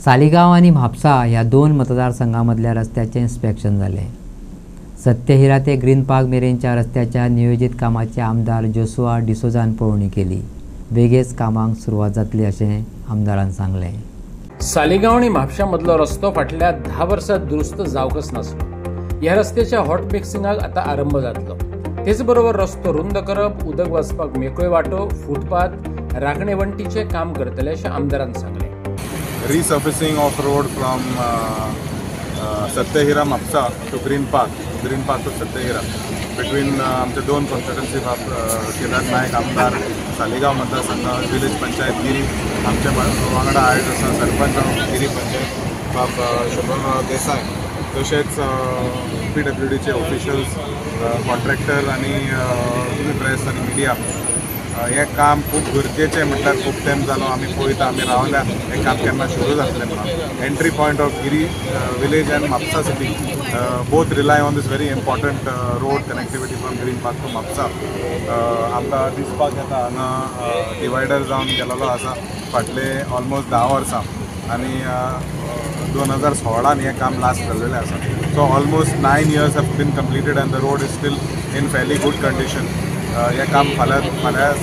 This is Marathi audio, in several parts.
सालिगाव आणि म्हापसा या दोन मतदारसंघांमधल्या रस्त्याचे इन्स्पेक्शन झाले। सत्यहिरा ते ग्रीन पार्क मेरेनच्या रस्त्याच्या नियोजित कामाची आमदार जोसुआ डिसोजान पळोवणी केली। बेगीच कामांक सुरवात जातली अशें आमदारान सांगले। सालिगाव आणि म्हापशा मधलो रस्तो फाटल्या 10 वर्सात दुरुस्त जावकच नासलो। ह्या रस्त्याच्या हॉट मिक्सिंगाक आता आरंभ जातलो। तेच बरोबर रस्तो रुंद करप, उदक वचपाक मेकळो वाटो, फुटपाथ, राखणेवंटीचे काम करतले अशें आमदारान सांगले। Resurfacing of road from Satyahira Mapsa to Green Park to Satyahira between आमचे दोन कॉन्स्टिट्युएन्सी बाब केदार नायक आमदार सालिगाव मतदारसंघ विलेज पंचायत गिरी आमच्या वांगडा आयज आसा सरपंच गिरी पंचायत बाब शोभनराव देसाय तशेंच PWDचे ऑफिशियल्स कॉन्ट्रॅक्टर आणि प्रेस आणि मिडिया हे काम खूप गरजेचें म्हटल्यार खूप टायम जालो आमी पळयता आमी रावल्या हें काम केन्ना सुरू जातलें म्हणून। Entry point of Giri village and Mapusa city both rely on these very important road connectivity from Green Park to Mapusa. आमकां दिसपाक येता हांगा डिवायडर जावन गेलेलो आसा फाटले ऑलमोस्ट 10 वर्सां आनी 2016 हें काम लास्ट जाल्लेलें आसा। So almost 9 years have been completed and the road is still in fairly good condition. हे काम फाल्यां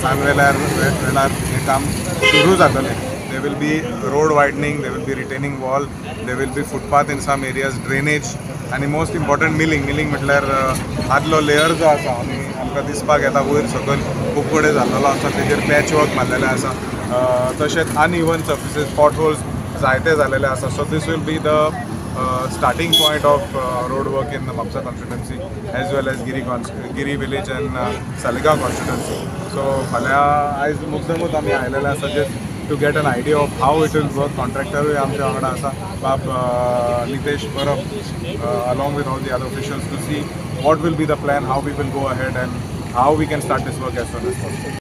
सांजवेळार हे काम सुरू जातलें। There will be road widening, there will be retaining wall, there will be footpath in some areas, drainage आणि मोस्ट इम्पॉर्टंट मिलिंग म्हटल्यार आदलो लेयर जो आसा आनी आमकां दिसपाक येता वयर सकयल खूब कडेन जाल्लो आसा तेजेर पॅच वर्क मारलेलें आसा। तशेंच अनइवन सर्फिसीस पॉट होल्स जायते जाल्लेले आसा। So these will be the starting point of road work in the Mapsa constituency as well as Giri village and Saligaon constituency. So आज मुद्दमूत आमी आयलेले आसा just to get an idea of how it will work. Contractor आमच्या वांगडा आसा बाब Nitesh Parab along with all the other officials to see what will be the plan, how we will go ahead and how we can start this work as soon as possible.